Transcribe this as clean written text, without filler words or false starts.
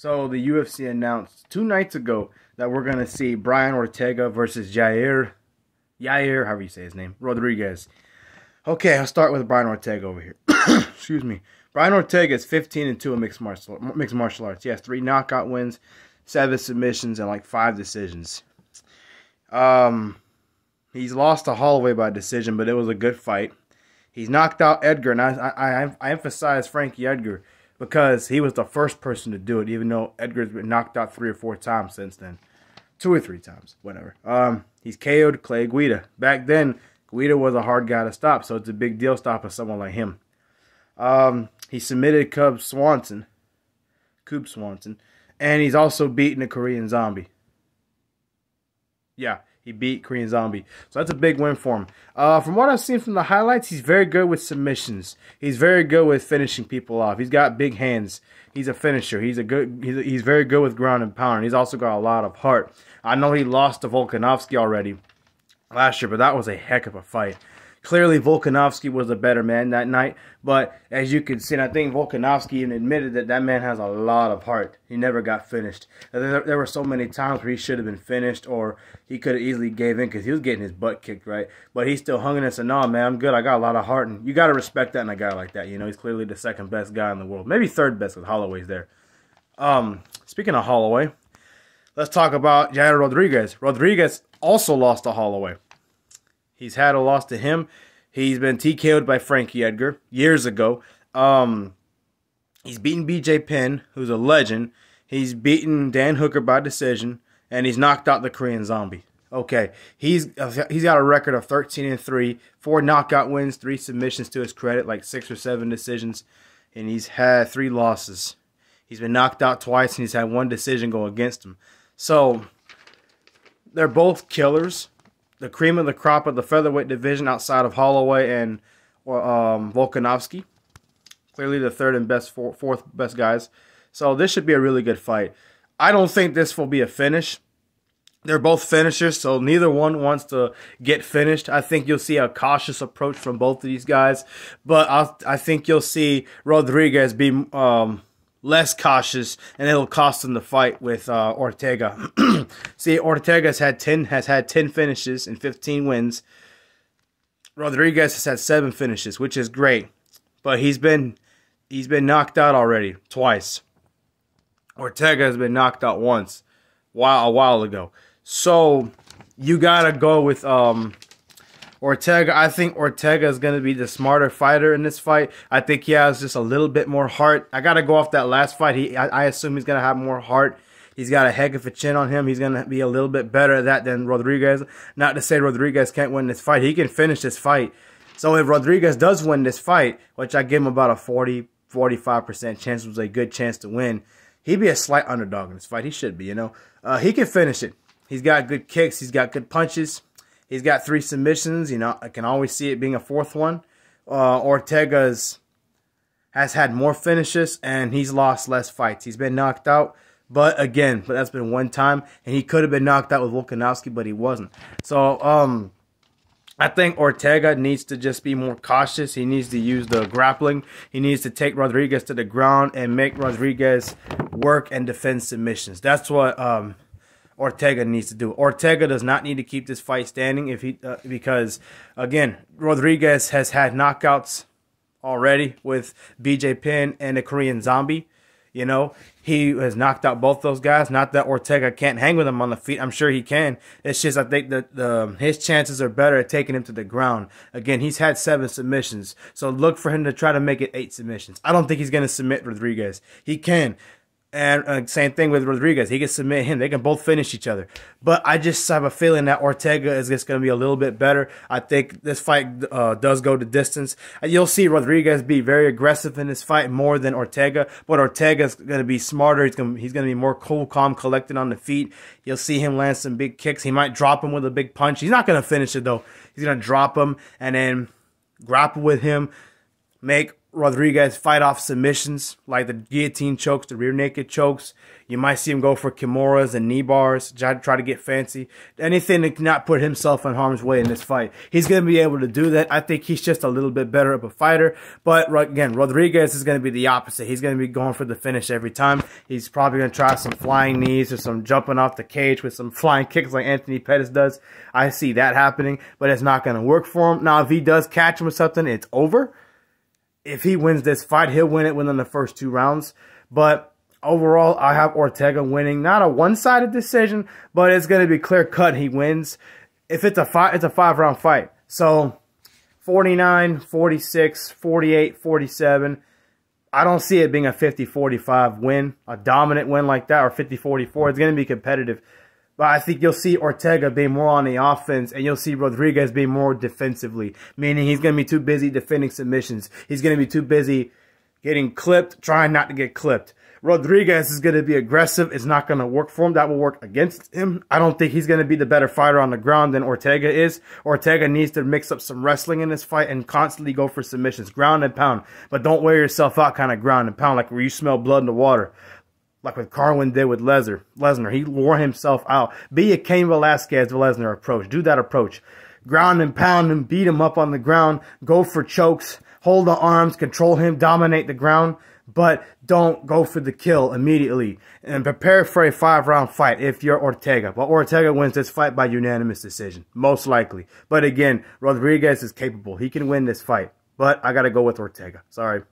So the UFC announced 2 nights ago that we're going to see Brian Ortega versus Yair, however you say his name, Rodríguez. Okay, I'll start with Brian Ortega over here. Excuse me. Brian Ortega is 15-2 in mixed martial arts. He has 3 knockout wins, 7 submissions, and like 5 decisions. He's lost to Holloway by decision, but it was a good fight. He's knocked out Edgar, and I emphasize Frankie Edgar because he was the first person to do it, even though Edgar's been knocked out 3 or 4 times since then. 2 or 3 times, whatever. He's KO'd Clay Guida. Back then, Guida was a hard guy to stop, so it's a big deal stopping someone like him. He submitted Cub Swanson, and he's also beaten a Korean Zombie. Yeah, he beat Korean Zombie. So that's a big win for him. From what I've seen from the highlights, he's very good with submissions. He's very good with finishing people off. He's got big hands. He's a finisher. He's very good with ground and pound. He's also got a lot of heart. I know he lost to Volkanovski already last year, but that was a heck of a fight. Clearly, Volkanovski was a better man that night, but as you can see, and I think Volkanovski even admitted that that man has a lot of heart. He never got finished. There were so many times where he should have been finished, or he could have easily gave in because he was getting his butt kicked, right? But he still hung in and said, "No, man, I'm good. I got a lot of heart," and you got to respect that in a guy like that. You know, he's clearly the 2nd best guy in the world, maybe 3rd best with Holloway's there. Speaking of Holloway, let's talk about Yair Rodríguez. Rodríguez also lost to Holloway. He's had a loss to him. He's been TKO'd by Frankie Edgar years ago. He's beaten BJ Penn, who's a legend. He's beaten Dan Hooker by decision, and he's knocked out the Korean Zombie. Okay, he's got a record of 13-3, 4 knockout wins, 3 submissions to his credit, like 6 or 7 decisions, and he's had 3 losses. He's been knocked out twice, and he's had 1 decision go against him. So they're both killers. The cream of the crop of the featherweight division outside of Holloway and Volkanovski. Clearly the 3rd and 4th best guys. So this should be a really good fight. I don't think this will be a finish. They're both finishers, so neither one wants to get finished. I think you'll see a cautious approach from both of these guys. But I think you'll see Rodríguez be less cautious, and it'll cost him the fight with Ortega. See, Ortega has had 10 finishes and 15 wins. Rodríguez has had 7 finishes, which is great, but he's been knocked out already twice. Ortega has been knocked out once, a while ago. So you gotta go with Ortega. I think Ortega is going to be the smarter fighter in this fight. I think he has just a little bit more heart. I got to go off that last fight. I assume he's going to have more heart. He's got a heck of a chin on him. He's going to be a little bit better at that than Rodríguez. Not to say Rodríguez can't win this fight. He can finish this fight. So if Rodríguez does win this fight, which I give him about a 40-45% chance, was a good chance to win, he'd be a slight underdog in this fight. He should be, you know. He can finish it. He's got good kicks. He's got good punches. He's got 3 submissions. You know, I can always see it being a 4th one. Ortega has had more finishes, and he's lost less fights. He's been knocked out, but that's been 1 time, and he could have been knocked out with Volkanovski, but he wasn't. So I think Ortega needs to just be more cautious. He needs to use the grappling. He needs to take Rodríguez to the ground and make Rodríguez work and defend submissions. That's what Ortega needs to do. Ortega does not need to keep this fight standing because, again, Rodríguez has had knockouts already with BJ Penn and the Korean Zombie. You know, he has knocked out both those guys. Not that Ortega can't hang with him on the feet. I'm sure he can. It's just I think that his chances are better at taking him to the ground. Again, he's had 7 submissions, so look for him to try to make it 8 submissions. I don't think he's going to submit Rodríguez. He can. And same thing with Rodríguez. He can submit him. They can both finish each other. But I just have a feeling that Ortega is just going to be a little bit better. I think this fight does go the distance. You'll see Rodríguez be very aggressive in this fight more than Ortega. But Ortega's going to be smarter. He's going to be more cool, calm, collected on the feet. You'll see him land some big kicks. He might drop him with a big punch. He's not going to finish it, though. He's going to drop him and then grapple with him. make Rodríguez fight off submissions like the guillotine chokes, the rear naked chokes. You might see him go for kimuras and knee bars, try to get fancy. Anything to not put himself in harm's way in this fight. He's going to be able to do that. I think he's just a little bit better of a fighter. But again, Rodríguez is going to be the opposite. He's going to be going for the finish every time. He's probably going to try some flying knees or some jumping off the cage with some flying kicks like Anthony Pettis does. I see that happening, but it's not going to work for him. Now, if he does catch him with something, it's over. If he wins this fight, he'll win it within the first 2 rounds. But overall, I have Ortega winning. Not a one-sided decision, but it's going to be clear-cut he wins. If it's a 5-round fight. So 49, 46, 48, 47. I don't see it being a 50-45 win, a dominant win like that, or 50-44. It's going to be competitive. But I think you'll see Ortega being more on the offense, and you'll see Rodríguez being more defensively, meaning he's going to be too busy defending submissions. He's going to be too busy getting clipped, trying not to get clipped. Rodríguez is going to be aggressive. It's not going to work for him. That will work against him. I don't think he's going to be the better fighter on the ground than Ortega is. Ortega needs to mix up some wrestling in this fight and constantly go for submissions, ground and pound. But don't wear yourself out kind of ground and pound, like where you smell blood in the water. Like what Carwin did with Lesnar. He wore himself out. Be a Cain Velasquez-Lesnar approach. Do that approach. Ground and pound him, beat him up on the ground, go for chokes, hold the arms, control him, dominate the ground, but don't go for the kill immediately. And prepare for a 5-round fight if you're Ortega. But Ortega wins this fight by unanimous decision, most likely. But again, Rodríguez is capable. He can win this fight. But I got to go with Ortega. Sorry.